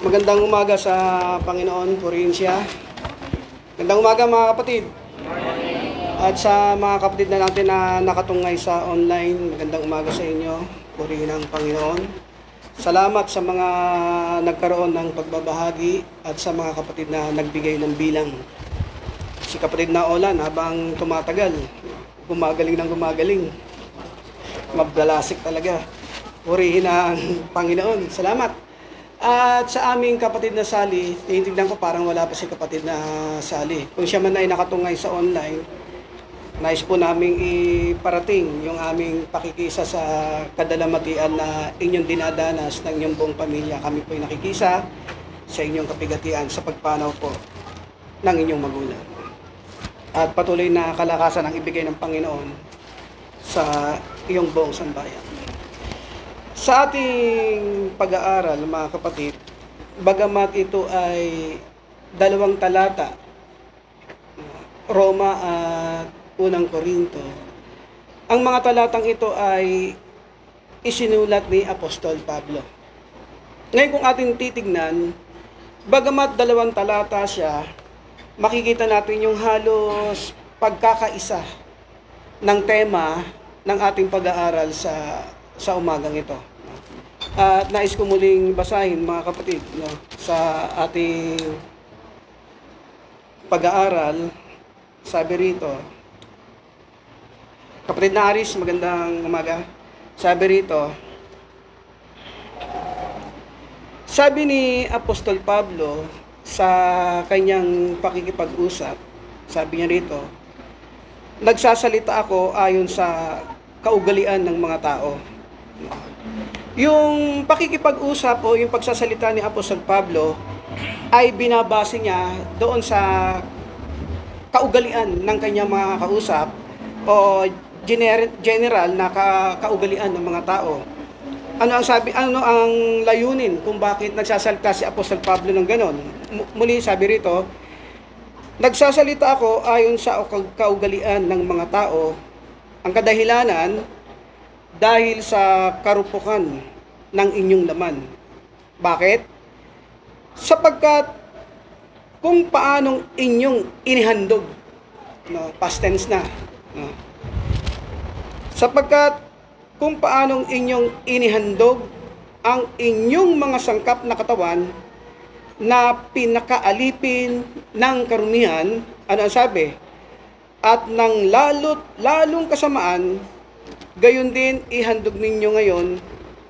Magandang umaga sa Panginoon, purihin siya. Magandang umaga mga kapatid. At sa mga kapatid na natin na nakatungay sa online, magandang umaga sa inyo, purihin ang Panginoon. Salamat sa mga nagkaroon ng pagbabahagi at sa mga kapatid na nagbigay ng bilang. Si kapatid na Olan, habang tumatagal, gumagaling ng gumagaling. Mabdalasik talaga. Purihin ang Panginoon. Salamat. At sa aming kapatid na Sally, tinitignan ko parang wala pa si kapatid na Sally. Kung siya man ay nakatungay sa online, nais po naming iparating yung aming pakikisa sa kadalamatian na inyong dinadanas ng inyong buong pamilya. Kami po ay nakikisa sa inyong kapigatian sa pagpanaw po ng inyong magulang. At patuloy na kalakasan ang ibigay ng Panginoon sa iyong buong sambayan. Sa ating pag-aaral, mga kapatid, bagamat ito ay 2 talata, Roma at 1 Korinto, ang mga talatang ito ay isinulat ni Apostol Pablo. Ngayon kung ating titignan, bagamat 2 talata siya, makikita natin yung halos pagkakaisa ng tema ng ating pag-aaral sa umagang ito. At nais ko muling basahin mga kapatid, no, sa ating pag-aaral. Sabi rito, kapatid na Aris, magandang umaga. Sabi rito, sabi ni Apostol Pablo sa kanyang pakikipag-usap, sabi niya rito, nagsasalita ako ayon sa kaugalian ng mga tao. Yung pakikipag-usap o yung pagsasalita ni Apostol Pablo ay binabase niya doon sa kaugalian ng kanyang mga kausap o general na kaugalian ng mga tao. Ano ang layunin kung bakit nagsasalita si Apostol Pablo ng ganon? Muli sabi rito, nagsasalita ako ayon sa kaugalian ng mga tao. Ang kadahilanan dahil sa karupukan ng inyong laman. Bakit? Sapagkat kung paanong inyong inihandog, no, past tense na, no, sapagkat kung paanong inyong inihandog ang inyong mga sangkap na katawan na pinakaalipin ng karumihan, ano ang sabi? At ng lalong kasamaan, gayon din ihandog ninyo ngayon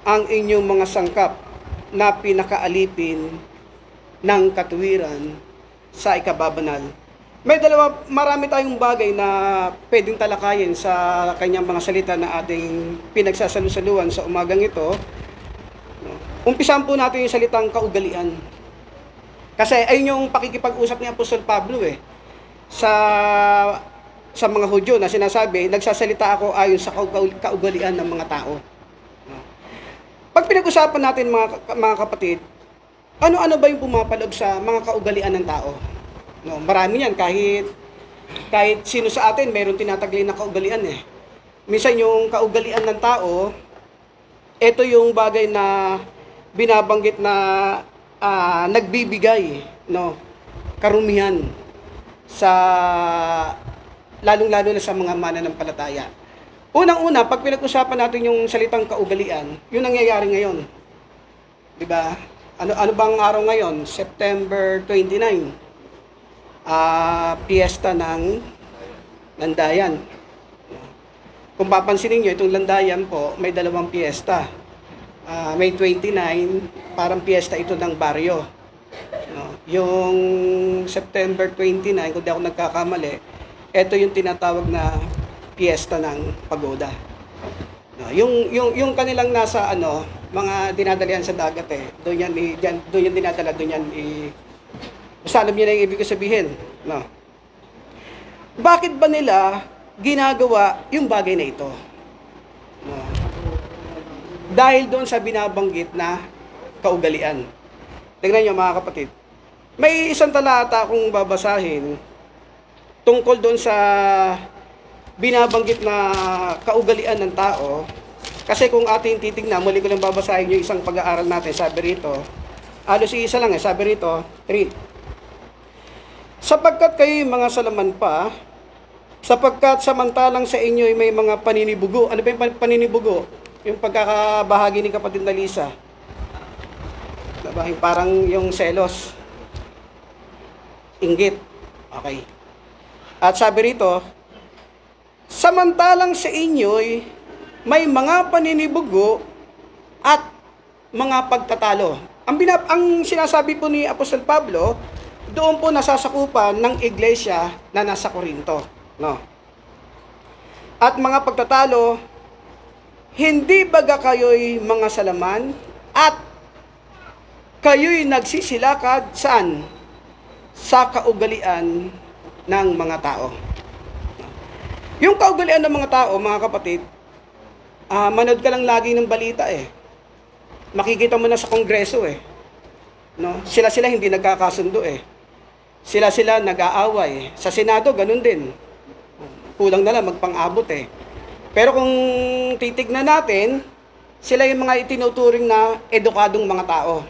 ang inyong mga sangkap na pinakaalipin ng katuwiran sa ikababanal. Marami tayong bagay na pwedeng talakayin sa kanyang mga salita na ating pinagsasalusaluan sa umagang ito. Umpisahan po natin yung salitang kaugalian. Kasi ayun yung pakikipag-usap ni Apostol Pablo sa mga Hudyo na sinasabi, nagsasalita ako ayon sa kaugalian ng mga tao. Pag pinag-usapan natin mga kapatid, ano-ano ba yung pumapaloob sa mga kaugalian ng tao? No, marami yan, kahit sino sa atin mayroon tinataglay na kaugalian Minsan yung kaugalian ng tao, ito yung bagay na binabanggit na nagbibigay, no, karumihan sa lalong-lalo na sa mga mananampalataya. Unang-una, pag pinag-usapan natin yung salitang kaugalian, yun nangyayari ngayon. Diba? Ano bang araw ngayon? September 29. Piyesta ng Landayan. Kung papansinin nyo, itong Landayan po, may 2 piyesta. May 29, parang piyesta ito ng baryo. Yung September 29, kung di ako nagkakamali, ito yung tinatawag na piyesta ng pagoda. Yung kanilang nasa mga dinadalian sa dagat doon yan dinadala, basta alam niyo na yung ibig sabihin, no. Bakit ba nila ginagawa yung bagay na ito? No. Dahil doon sa binabanggit na kaugalian. Tingnan niyo mga kapatid. May isang talata akong babasahin tungkol doon sa binabanggit na kaugalian ng tao. Kasi kung ating titignan, muli ko lang babasahin yung isang pag-aaral natin, sabi rito, Halos isa lang sabi rito, 3. Sapagkat kayo'y mga salaman pa, sapagkat samantalang sa inyo ay may mga paninibugo. Ano ba yung paninibugo? Yung pagkakabahagi ni kapatid na Lisa. Diba? Parang yung selos. Inggit. Okay. At sabi rito, samantalang sa inyo'y may mga paninibugo at mga pagtatalo. Ang sinasabi po ni Apostol Pablo, doon po nasasakupan ng iglesia na nasa Corinto. No? At mga pagtatalo, hindi baga kayo'y mga salaman at kayo'y nagsisilakad saan? Sa kaugalian ng mga tao. Yung kaugalian ng mga tao, mga kapatid, manood ka lang lagi ng balita Makikita mo na sa kongreso No? Sila hindi nagkakasundo Sila nag-aaway. Sa Senado, ganun din. Kulang na lang magpang-abot Pero kung titignan natin, sila yung mga itinuturing na edukadong mga tao.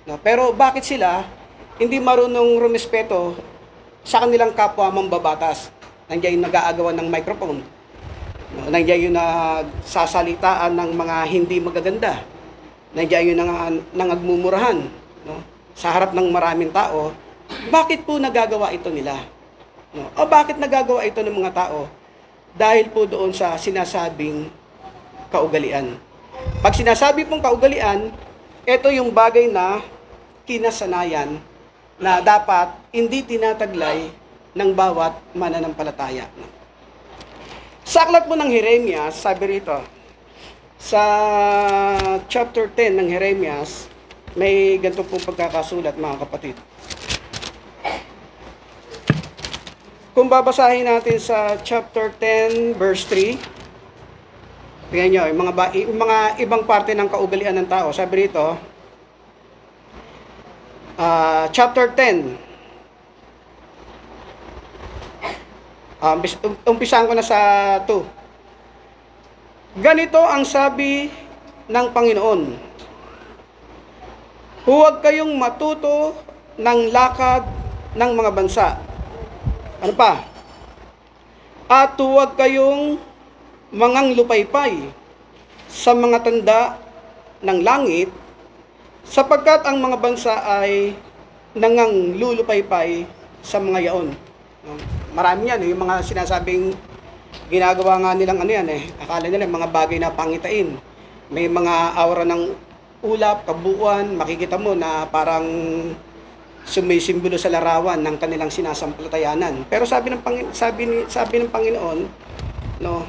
No? Pero bakit sila hindi marunong rumespeto sa kanilang kapwa mambabatas? Nandiyan yung nag-aagawan ng microphone. No? Nandiyan yung nagsasalitaan ng mga hindi magaganda. Nandiyan yung nangagmumurahan. No? Sa harap ng maraming tao. Bakit po nagagawa ito nila? No? O bakit nagagawa ito ng mga tao? Dahil po doon sa sinasabing kaugalian. Pag sinasabi pong kaugalian, ito yung bagay na kinasanayan na dapat hindi tinataglay ng bawat mananampalataya. Sa aklat po ng Jeremias, sabi rito, sa chapter 10 ng Jeremias, may ganito pong pagkakasulat, mga kapatid. Kung babasahin natin sa chapter 10, verse 3, tingnan nyo, yung mga ibang parte ng kaugalian ng tao. Sabi rito, chapter 10, umpisahan ko na sa 2. Ganito ang sabi ng Panginoon, huwag kayong matuto ng lakad ng mga bansa. Ano pa? At huwag kayong mangang lupaypay sa mga tanda ng langit, sapagkat ang mga bansa ay nangang lulupaypay sa mga yaon. Marami yan, yung mga sinasabing ginagawa nga nilang akala nila mga bagay na pangitain. May mga aura ng ulap, kabuuan, makikita mo na parang sumisimbolo sa larawan ng kanilang sinasampalatayanan. Pero sabi ng Panginoon, no,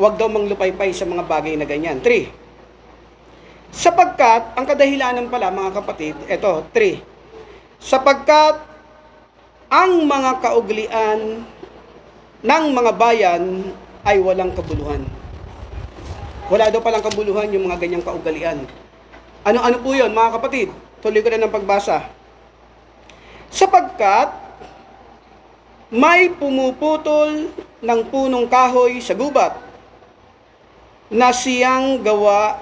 wag daw manglupaypay sa mga bagay na ganyan. 3. Sapagkat ang kadahilanan pala, mga kapatid, eto 3. Sapagkat ang mga kaugalian ng mga bayan ay walang kabuluhan. Wala daw palang kabuluhan yung mga ganyang kaugalian. Ano po yun, mga kapatid? Tuloy ko na ng pagbasa. Sapagkat may pumuputol ng punong kahoy sa gubat na siyang gawa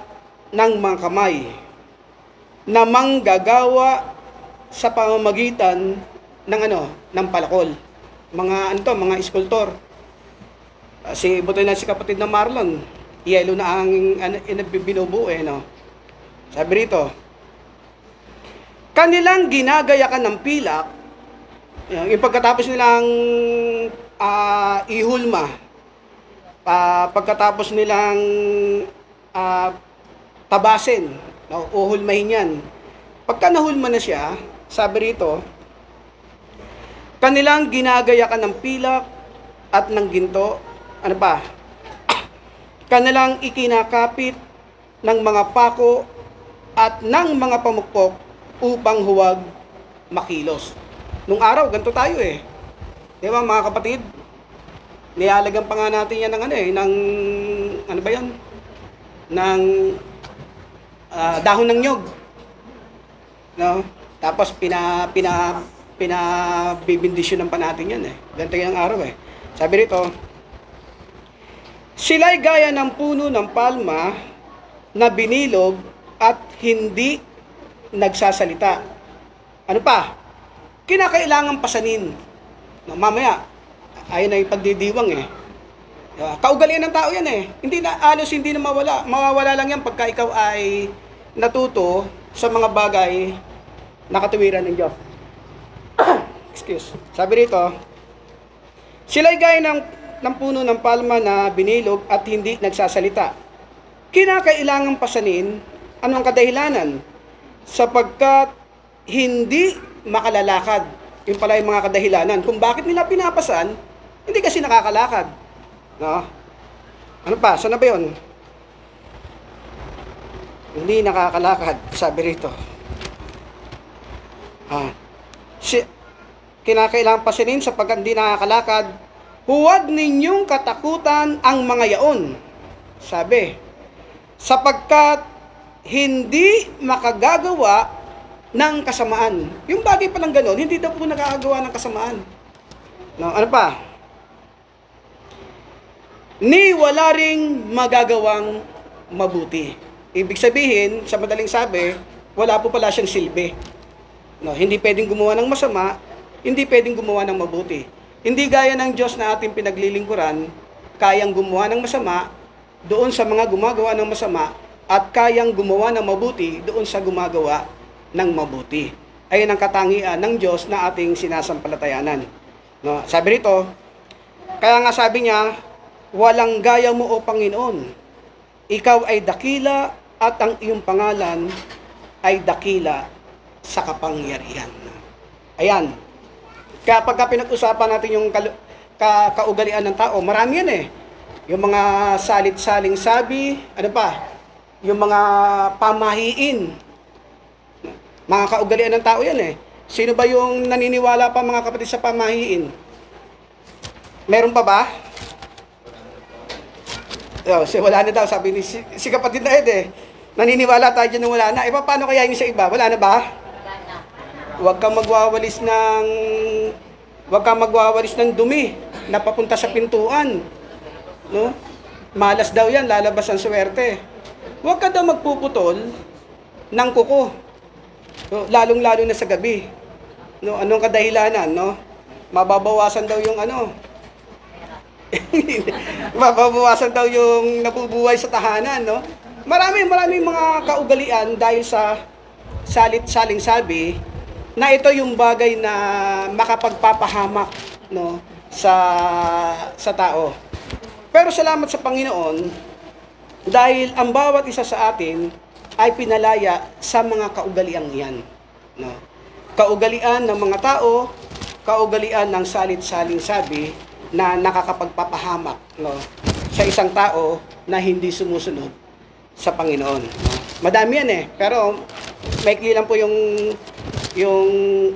ng mga kamay na manggagawa sa pamamagitan ng palakol. Mga iskultor. Buto na si kapatid na Marlon, yelo na ang binubuo no. Sabi rito, kanilang ginagayakan ng pilak, yung pagkatapos nilang ihulma, pagkatapos nilang tabasin, no, uhulmahin yan. Pagka nahulma na siya, sabi rito, kanilang ginagayakan ng pilak at ng ginto, ano pa? Kanilang ikinakapit ng mga pako at ng mga pamukpok upang huwag makilos. Nung araw, ganito tayo Di ba, mga kapatid? Nilalagyan pa nga natin yan ng ano ba yan? Ng dahon ng nyog. No? Tapos pinabibindisyonan pa natin yan Ganito yung araw Sabi rito, sila'y gaya ng puno ng palma na binilog at hindi nagsasalita. Ano pa? Kinakailangan pasanin. Mamaya, ayun na yung pagdidiwang eh. Diba? Kaugalian ng tao yan eh. Hindi na, alos hindi na mawala. Mawawala lang yan pagka ikaw ay natuto sa mga bagay na katuwiran ng Diyos. Excuse. Sabi rito, sila'y gaya ng puno ng palma na binilog at hindi nagsasalita. Kinakailangan pasanin, anong kadahilanan? Sapagkat hindi makalalakad. Yung pala yung mga kadahilanan. Kung bakit nila pinapasan, hindi kasi nakakalakad. No? Ano pa? Saan na ba yun? Hindi nakakalakad, sabi rito. Kinakailangan pasanin sapagkat hindi nakakalakad. Huwag ninyong katakutan ang mga yaon. Sabi, sapagkat hindi makagagawa ng kasamaan. Yung bagay palang gano'n, hindi daw po nakakagawa ng kasamaan. No, ano pa? Ni wala ring magagawang mabuti. Ibig sabihin, sa madaling sabi, wala po pala siyang silbi. No, hindi pwedeng gumawa ng masama, hindi pwedeng gumawa ng mabuti. Hindi gaya ng Diyos na ating pinaglilingkuran, kayang gumawa ng masama doon sa mga gumagawa ng masama at kayang gumawa ng mabuti doon sa gumagawa ng mabuti. Ayun ang katangian ng Diyos na ating sinasampalatayanan. No, sabi rito, kaya nga sabi niya, walang gaya mo o Panginoon. Ikaw ay dakila at ang iyong pangalan ay dakila sa kapangyarihan. Ayan. Kaya pagka pinag-usapan natin yung kaugalian ng tao, marami yan eh. Yung mga salit-saling sabi, ano pa? Yung mga pamahiin. Mga kaugalian ng tao yan eh. Sino ba yung naniniwala pa mga kapatid sa pamahiin? Meron pa ba? Wala na daw, sabi ni si kapatid na Ed eh. Naniniwala tayo dyan na wala na. Paano kaya yung sa iba? Wala na ba? Huwag kang magwawalis ng dumi na papunta sa pintuan. No? Malas daw yan, lalabas ang swerte. Huwag ka daw magpuputol ng kuko. No? Lalong-lalo na sa gabi. No? Anong kadahilanan? No? Mababawasan daw yung mababawasan daw yung nabubuhay sa tahanan. No? Maraming mga kaugalian dahil sa salit-saling sabi na ito yung bagay na makapagpapahamak no, sa tao. Pero salamat sa Panginoon dahil ang bawat isa sa atin ay pinalaya sa mga kaugalian yan. No? Kaugalian ng mga tao, kaugalian ng salit-saling sabi na nakakapagpapahamak no, sa isang tao na hindi sumusunod sa Panginoon. No? Madami yan eh, pero maikli lang po yung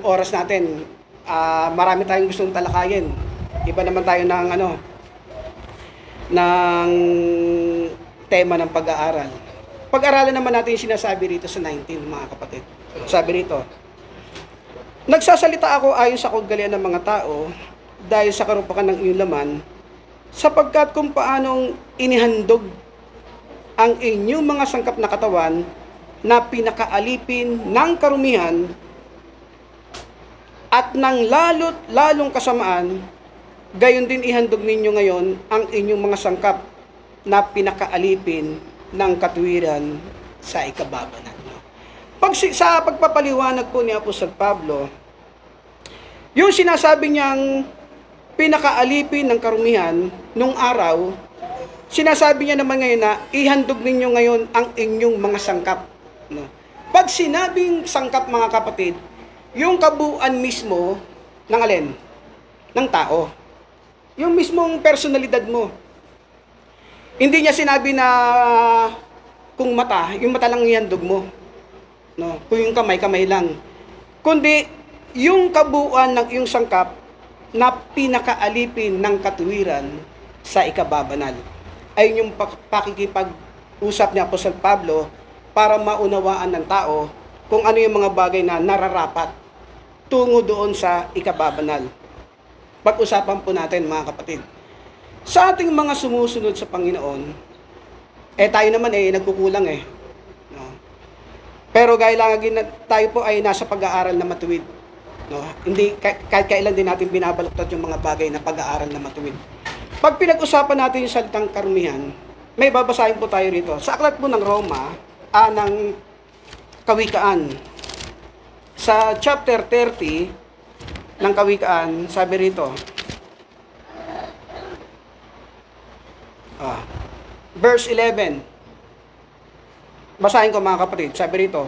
oras natin. Marami tayong gustong talakayin. Iba naman tayo ng tema ng pag-aaral. Pag-aralan naman natin yung sinasabi rito sa 19, mga kapatid. Sabi rito, nagsasalita ako ayon sa kaugalian ng mga tao dahil sa karupakan ng iyong laman, sapagkat kung paanong inihandog ang inyong mga sangkap na katawan na pinakaalipin ng karumihan at ng lalong kasamaan, gayon din ihandog ninyo ngayon ang inyong mga sangkap na pinakaalipin ng katuwiran sa ikababanan. Sa pagpapaliwanag po ni Apostol Pablo, yung sinasabi niyang pinakaalipin ng karumihan nung araw, sinasabi niya naman ngayon na ihandog ninyo ngayon ang inyong mga sangkap. No? Pag sinabing sangkap, mga kapatid, yung kabuuan mismo ng alin? Ng tao. Yung mismong personalidad mo. Hindi niya sinabi na kung mata, yung mata lang ihandog mo. No? Kung yung kamay, kamay lang. Kundi yung kabuuan ng iyong sangkap na pinakaalipin ng katuwiran sa ikababanal. Ayun yung pakikipag-usap ni Apostol Pablo para maunawaan ng tao kung ano yung mga bagay na nararapat tungo doon sa ikababanal. Pag-usapan po natin, mga kapatid. Sa ating mga sumusunod sa Panginoon, Tayo naman nagkukulang eh. No? Pero gaya lang tayo po ay nasa pag-aaral na matuwid. No? Hindi, kahit kailan din natin binabaluktot yung mga bagay na pag-aaral na matuwid. Pag pinag-usapan natin yung salitang karumihan, may babasahin po tayo rito. Sa aklat po ng Roma, ng Kawikaan, sa chapter 30 ng Kawikaan, sabi rito, verse 11. Basahin ko mga kapatid, sabi rito,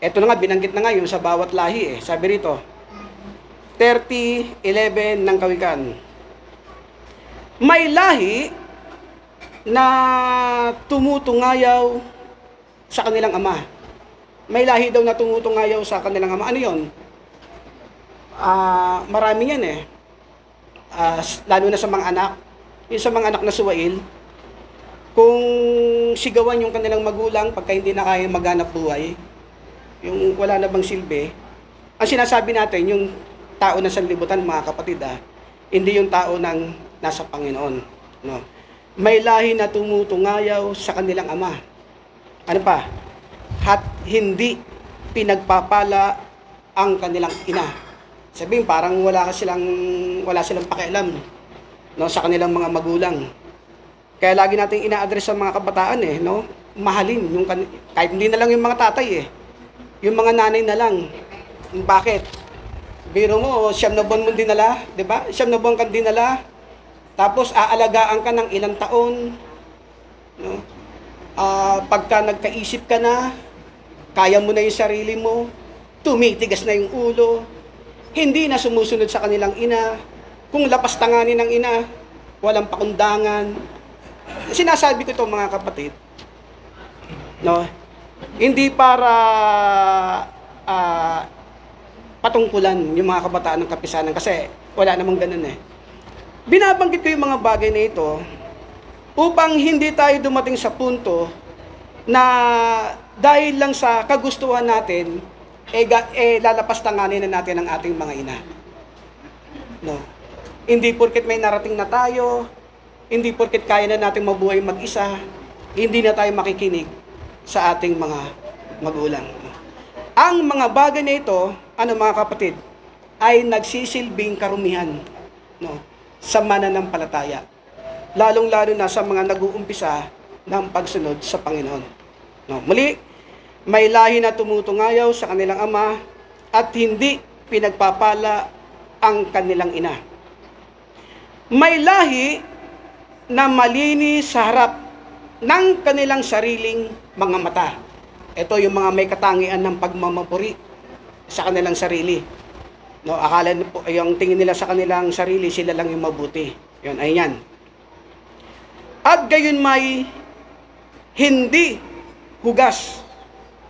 eto na nga, binanggit na nga yung sa bawat lahi sabi rito, 30:11 ng Kawikaan. May lahi na tumutungayaw sa kanilang ama. May lahi daw na tumutungayaw sa kanilang ama. Ano yun? Marami yan lalo na sa mga anak. Yung sa mga anak na suwail, kung sigawan yung kanilang magulang pagka hindi na kaya maghanap buhay, yung wala na bang silbi, ang sinasabi natin, yung tao na sanlibutan, mga kapatid, hindi yung tao ng nasa Panginoon. No? May lahi na tumutungayaw sa kanilang ama. Ano pa? At hindi pinagpapala ang kanilang ina. Sabihin, parang wala silang pakialam, no, sa kanilang mga magulang. Kaya lagi nating ina-address sa mga kabataan no? Mahalin yung kahit hindi na lang yung mga tatay yung mga nanay na lang. Bakit? Biro mo, 9 na buwan mo dinala, 'di ba? 9 na buwan kang dinala. Tapos aalagaan ka ng ilang taon, no? Pagka nagkaisip ka na, kaya mo na yung sarili mo, tumitigas na yung ulo, hindi na sumusunod sa kanilang ina. Kung lapas tanganin ng ina, walang pakundangan. Sinasabi ko ito mga kapatid, no? Hindi para patungkulan yung mga kabataan ng kapisanan kasi wala namang ganun Binabanggit ko yung mga bagay na ito upang hindi tayo dumating sa punto na dahil lang sa kagustuhan natin, lalapas tanganin na natin ang ating mga ina. No. Hindi porket may narating na tayo, hindi porket kaya na natin mabuhay mag-isa, hindi na tayo makikinig sa ating mga magulang. Ang mga bagay na ito, mga kapatid, ay nagsisilbing karumihan, no, sa mananampalataya. Lalong-lalo na sa mga nag-uumpisa ng pagsunod sa Panginoon. No, muli, may lahi na tumutungayaw sa kanilang ama at hindi pinagpapala ang kanilang ina. May lahi na malinis sa harap ng kanilang sariling mga mata. Ito yung mga may katangian ng pagmamapuri sa kanilang sarili. No, akala po, yung tingin nila sa kanilang sarili, sila lang yung mabuti. Yun, ayan. At gayon may hindi hugas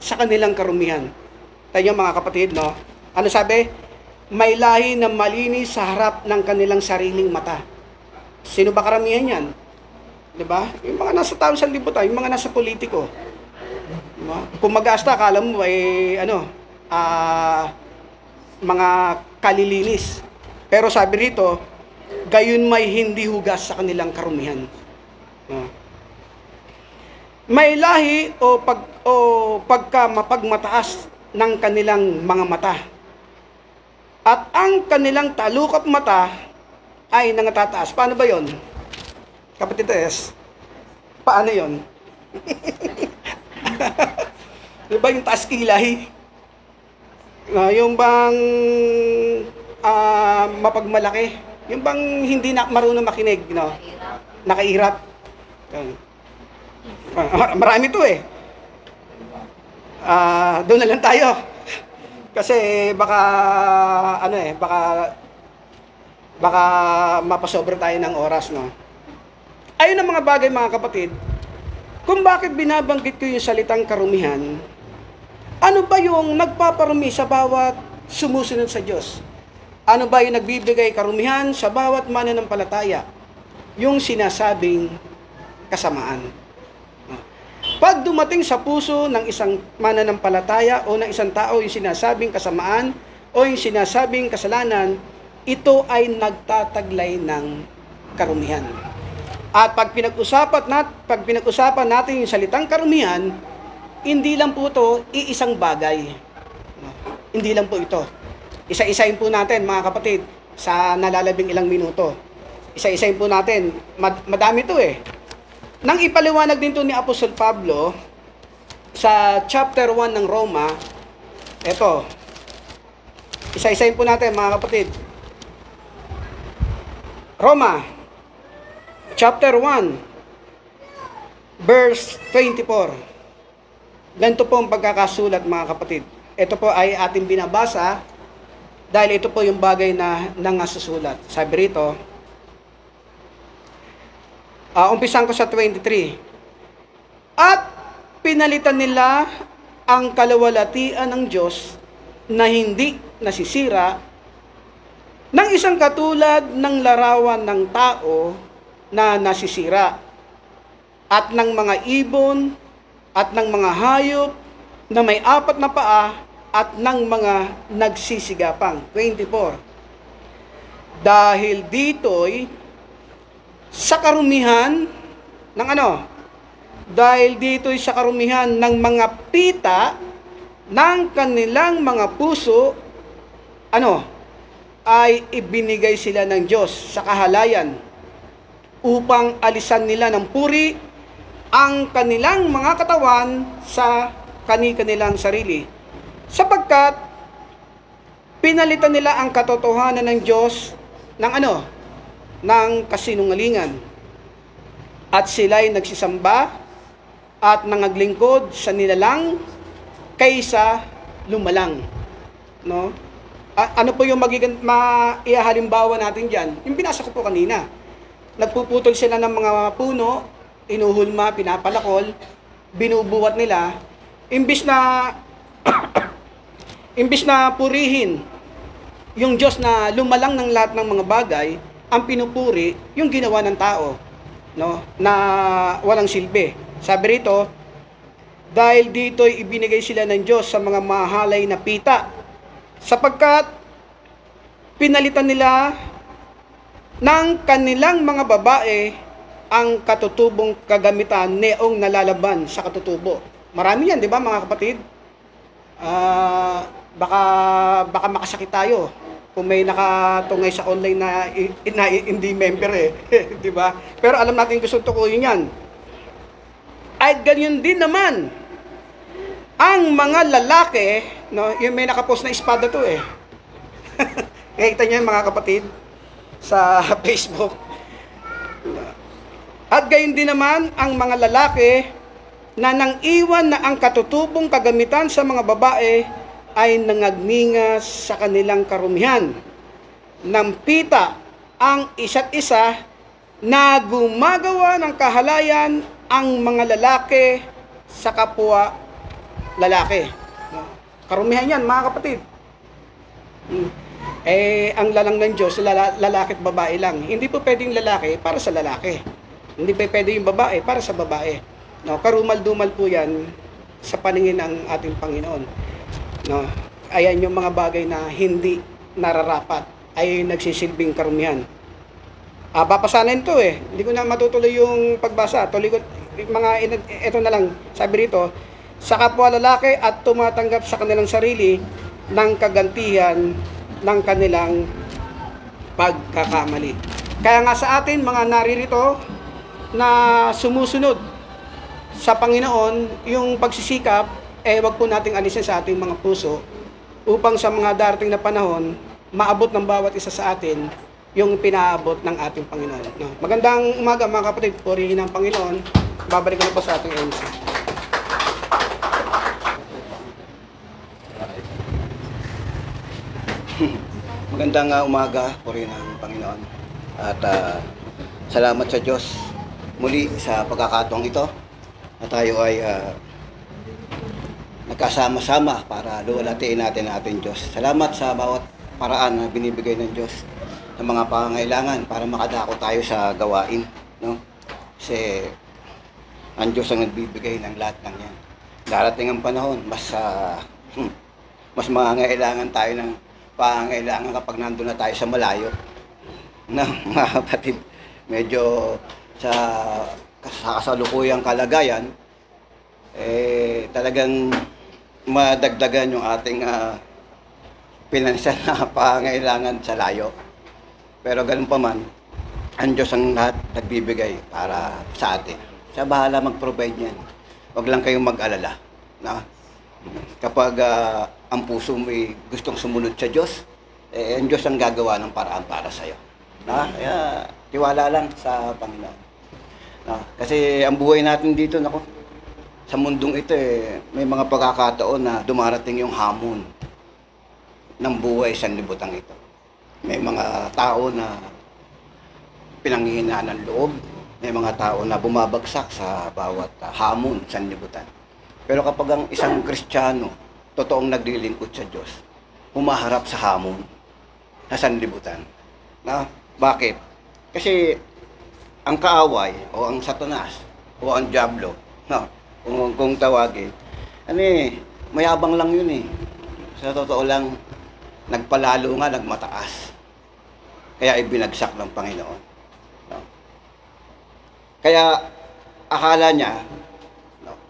sa kanilang karumihan. Tayo mga kapatid, no? Ano sabi? May lahi na malinis sa harap ng kanilang sariling mata. Sino ba karamihan yan? Diba? Yung mga nasa taong sanlibutan, yung mga nasa politiko. Diba? Kung mag-asta, akala mo mga kalilinis. Pero sabi rito, gayon may hindi hugas sa kanilang karumihan. May lahi o pagka mapagmataas ng kanilang mga mata. At ang kanilang talukap mata ay nangatataas. Paano ba yon? Kapatid Es, paano yon? Diba yung taas kilay? Yung bang mapagmalaki? Yung bang hindi na marunong makinig, no? Nakairap. Marami to doon na lang tayo. Kasi baka baka mapasobra tayo ng oras, no? Ayun ang mga bagay, mga kapatid, kung bakit binabanggit ko yung salitang karumihan. Ano ba yung nagpaparumi sa bawat sumusunod sa Diyos? Ano ba yung nagbibigay karumihan sa bawat mananampalataya? Yung sinasabing kasamaan. Pag dumating sa puso ng isang mananampalataya o ng isang tao yung sinasabing kasamaan o yung sinasabing kasalanan, ito ay nagtataglay ng karumihan. At pag pinag-usapan natin yung salitang karumihan, hindi lang po ito iisang bagay. Hindi lang po ito. Isa-isahin po natin mga kapatid sa nalalabing ilang minuto. Isa-isahin po natin. Madami ito eh. Nang ipaliwanag din ito ni Apostol Pablo sa chapter 1 ng Roma, ito. Isa-isahin po natin mga kapatid. Roma, chapter 1, verse 24. Ganito po ang pagkakasulat mga kapatid. Ito po ay ating binabasa dahil ito po yung bagay na nangasusulat. Sabi rito, umpisan ko sa 23. At pinalitan nila ang kaluwalhatian ng Diyos na hindi nasisira ng isang katulad ng larawan ng tao na nasisira at ng mga ibon at ng mga hayop na may 4 na paa at ng mga nagsisigapang. 24. Dahil dito'y sa karumihan ng ano? Dahil dito'y sa karumihan ng mga pita ng kanilang mga puso, ay ibinigay sila ng Diyos sa kahalayan upang alisan nila ng puri ang kanilang mga katawan sa kani-kanilang sarili. Sapagkat pinalitan nila ang katotohanan ng Diyos ng ng kasinungalingan. At sila'y nagsisamba at nangaglingkod sa nilalang kaysa lumalang. No? Ano po yung magiging maihalimbawa natin dyan? Yung binasa ko po kanina. Nagpuputol sila ng mga puno, inuhulma, pinapalakol, binubuhat nila, imbis na purihin yung Diyos na lumalang ng lahat ng mga bagay, ang pinupuri yung ginawa ng tao, no, na walang silbi. Sabi rito, dahil dito'y ibinigay sila ng Diyos sa mga mahalay na pita, sapagkat pinalitan nila ng kanilang mga babae ang katutubong kagamitan neong nalalaban sa katutubo. Marami yan, di ba mga kapatid? Baka makasakit tayo kung may nakatungay sa online na hindi member di ba? Pero alam natin gusto tukuyin yan. Ay ganyan din naman ang mga lalaki, no, yung may nakapost na espada to Nakita niyo mga kapatid sa Facebook. At gayon din naman ang mga lalaki na nang iwan na ang katutubong kagamitan sa mga babae ay nangagningas sa kanilang karumihan. Nampita ang isa't isa na gumagawa ng kahalayan ang mga lalaki sa kapwa lalaki. Karumihan yan mga kapatid. Ang lalang ng Diyos, lalaki at babae lang. Hindi po pwedeng lalaki para sa lalaki. Hindi pa pwede yung babae para sa babae. No, karumal-dumal po yan sa paningin ng ating Panginoon. No, ayan yung mga bagay na hindi nararapat ay nagsisilbing karumihan. Papasanin to Hindi ko na matutuloy yung pagbasa. Tuloy ko, ito na lang. Sabi rito, sa kapwa lalaki at tumatanggap sa kanilang sarili ng kagantihan ng kanilang pagkakamali. Kaya nga sa atin, mga naririto na sumusunod sa Panginoon, yung pagsisikap, wag po nating alisin sa ating mga puso upang sa mga darating na panahon, maabot ng bawat isa sa atin yung pinaabot ng ating Panginoon. No? Magandang umaga mga kapatid, purihin ang Panginoon. Babalik ko na po sa ating MC. Magandang umaga, purihin ang Panginoon. At salamat sa Diyos muli sa pagkakataong ito na tayo ay nagkasama-sama para luwalhatiin natin ang ating Diyos. Salamat sa bawat paraan na binibigay ng Diyos ng mga pangangailangan para makadako tayo sa gawain, no? Kasi ang Diyos ang nagbibigay ng lahat ng yan. Darating ang panahon, mas mangangailangan tayo ng pangangailangan kapag nandun na tayo sa malayo. No, mga kapatid, medyo sa kasalukuyang kalagayan, talagang madagdagan yung ating pinansyal na pangailangan sa layo. Pero ganun pa man, ang Diyos ang lahat nagbibigay para sa atin. Siya bahala mag-provide niyan. Huwag lang kayong mag-alala. Na? Kapag ang puso mo ay gustong sumunod sa Diyos, ang Diyos ang gagawa ng paraan para sa'yo. Na? Kaya tiwala lang sa Panginoon. Na? Kasi ang buhay natin dito, sa mundong ito, may mga pagkakataon na dumarating yung hamon ng buhay sa sanlibutan ito. May mga tao na pinanghihinaan ng loob, may mga tao na bumabagsak sa bawat hamon sa sanlibutan. Pero kapag ang isang Kristiyano, totoong naglilingkod sa Diyos, humaharap sa hamon sa sanlibutan. Na? Bakit? Kasi ang kaaway o ang Satanas o ang Diablo, kung tawagin, mayabang lang yun eh. Sa totoo lang, nagpalalo nga, nagmataas. Kaya ibinagsak ng Panginoon. No? Kaya akala niya,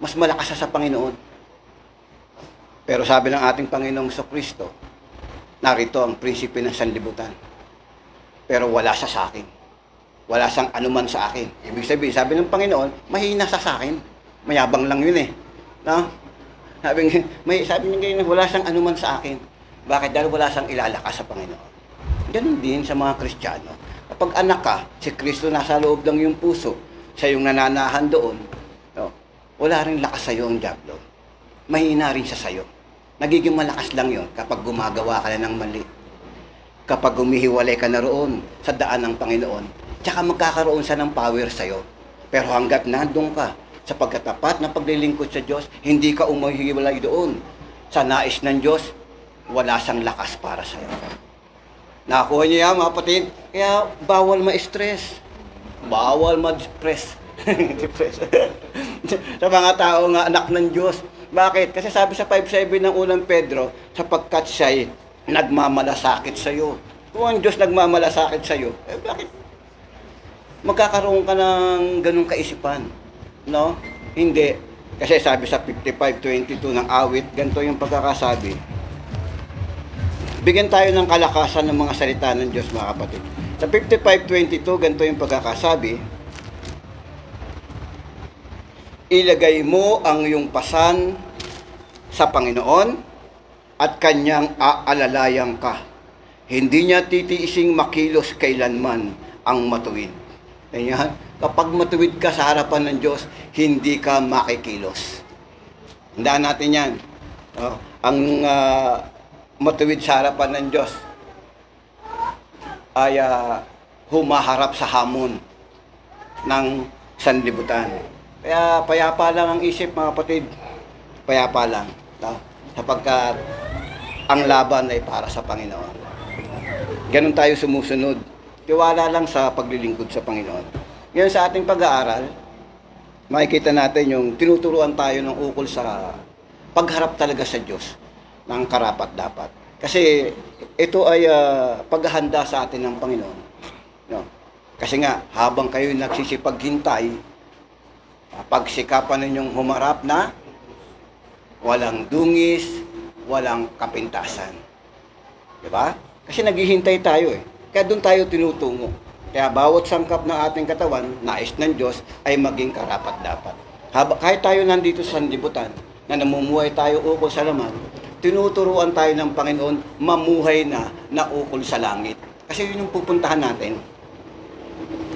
mas malakas siya sa Panginoon. Pero sabi ng ating Panginoong Kristo, narito ang prinsipe ng sanlibutan. Pero wala siya sa akin. Wala siyang anuman sa akin. Ibig sabihin, sabi ng Panginoon, mahina siya sa akin. Mayabang lang yun eh. No? Sabi niya ngayon, wala siyang anuman sa akin. Bakit? Dahil wala siyang ilalakas sa Panginoon. Ganun din sa mga Kristiyano. Kapag anak ka, si Kristo nasa loob ng iyong puso, siya yung nananahan doon, no? Wala rin lakas sa iyo ang Diablo. Mahina rin siya sa iyo. Nagiging malakas lang yon kapag gumagawa ka na ng mali. Kapag humihiwalay ka na roon sa daan ng Panginoon, tsaka magkakaroon siya ng power sa iyo. Pero hanggat nandun ka, sa pagkatapat na paglilingkod sa Diyos, hindi ka umahiwalay doon. Sa nais ng Diyos, wala siyang lakas para sa iyo. Nakakuha niyo yan, mga kapatid? Kaya bawal ma-stress. Bawal ma-depress. Sa mga tao nga, anak ng Diyos. Bakit? Kasi sabi sa 5:7 ng unang Pedro, sapagkat siya'y nagmamalasakit sa iyo. Kung ang Diyos nagmamalasakit sa iyo, bakit magkakaroon ka ng ganung kaisipan? No? Hindi. Kasi sabi sa 55:22 ng awit, ganito yung pagkakasabi. Bigyan tayo ng kalakasan ng mga salita ng Diyos, mga kapatid. Sa 55:22, ganito yung pagkakasabi. Ilagay mo ang iyong pasan sa Panginoon at kanyang aalalayan ka. Hindi niya titiising makilos kailanman ang matuwid. Ganyan. Kapag matuwid ka sa harapan ng Diyos, hindi ka makikilos. Tandaan natin yan. Ang matuwid sa harapan ng Diyos ay humaharap sa hamon ng sanlibutan. Kaya payapa lang ang isip, mga kapatid. Payapa lang. Sapagkat ang laban ay para sa Panginoon. Ganun tayo sumusunod. Tiwala lang sa paglilingkod sa Panginoon. Ngayon sa ating pag-aaral, makikita natin yung tinuturuan tayo ng ukol sa pagharap talaga sa Diyos ng karapat-dapat. Kasi ito ay paghahanda sa atin ng Panginoon. No? Kasi nga, habang kayo nagsisipaghintay, pagsikapan ninyong humarap na walang dungis, walang kapintasan. Diba? Kasi naghihintay tayo eh. Kaya doon tayo tinutungo. Kaya bawat sangkap ng ating katawan, nais ng Diyos, ay maging karapat-dapat. Kahit tayo nandito sa sanlibutan, na namumuhay tayo ukol sa laman, tinuturuan tayo ng Panginoon mamuhay na ukol sa langit. Kasi yun yung pupuntahan natin.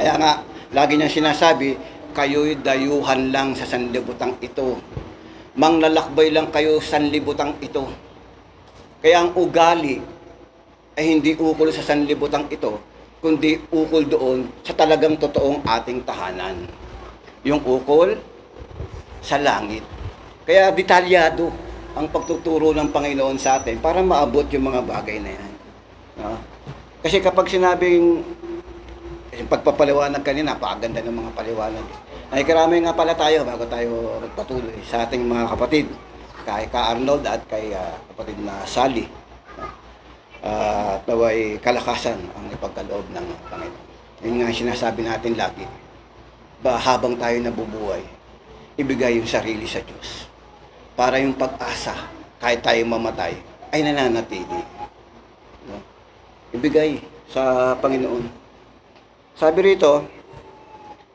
Kaya nga, lagi niyang sinasabi, kayo'y dayuhan lang sa sanlibutang ito. Manglalakbay lang kayo sa sanlibutang ito. Kaya ang ugali ay hindi ukol sa sanlibutang ito, kundi ukol doon sa talagang totoong ating tahanan. Yung ukol sa langit. Kaya detalyado ang pagtuturo ng Panginoon sa atin para maabot yung mga bagay na yan. No? Kasi kapag sinabing yung pagpapaliwanag kanina, napakaganda ng mga paliwanag. Ay karami nga pala tayo bago tayo magpatuloy sa ating mga kapatid. Kay Ka Arnold at kay kapatid na Sally. At naway kalakasan ang ipagkaloob ng Panginoon. Yun nga sinasabi natin lagi. habang tayo nabubuhay, ibigay yung sarili sa Diyos. Para yung pag-asa, kahit tayo mamatay, ay nananatili. No? Ibigay sa Panginoon. Sabi rito,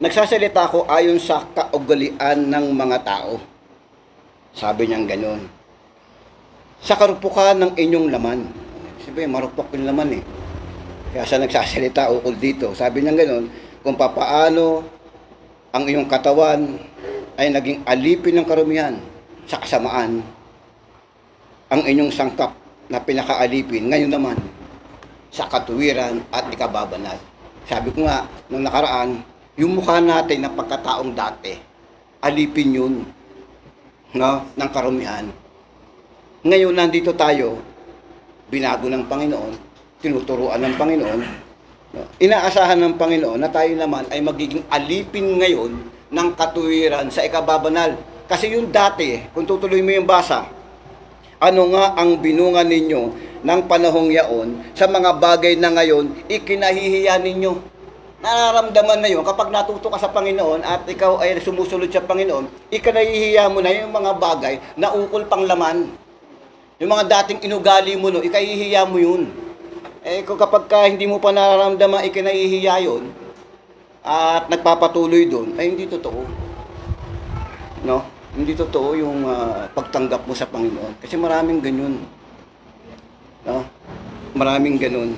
nagsasalita ako ayon sa kaugalian ng mga tao. Sabi niyang gano'n. Sa karupukan ng inyong laman. Sabi, marupok yung laman eh. Kaya sa nagsasalita ukol dito, sabi niyang gano'n, kung papaano ang iyong katawan ay naging alipin ng karumihan sa kasamaan, ang inyong sangkap na pinakaalipin, ngayon naman, sa katuwiran at ikababanal. Sabi ko nga, nung nakaraan, yung mukha natin na pagkataong dati, alipin yun, no, ng karumihan. Ngayon, nandito tayo, binago ng Panginoon, tinuturuan ng Panginoon, no, inaasahan ng Panginoon na tayo naman ay magiging alipin ngayon ng katuwiran sa ikababanal. Kasi yung dati, kung tutuloy mo yung basa, ano nga ang binunga ninyo ng panahong yaon sa mga bagay na ngayon ikinahihiya ninyo. Nararamdaman na yun kapag natuto ka sa Panginoon at ikaw ay sumusunod sa Panginoon, ikinahihiya mo na yung mga bagay na ukol pang laman. Yung mga dating inugali mo, no, ikahihiya mo yun. Eh kung kapag hindi mo pa nararamdaman ikinahihiya yun at nagpapatuloy doon, ay hindi totoo. No? Hindi totoo yung pagtanggap mo sa Panginoon. Kasi maraming ganyan. No? Maraming ganun.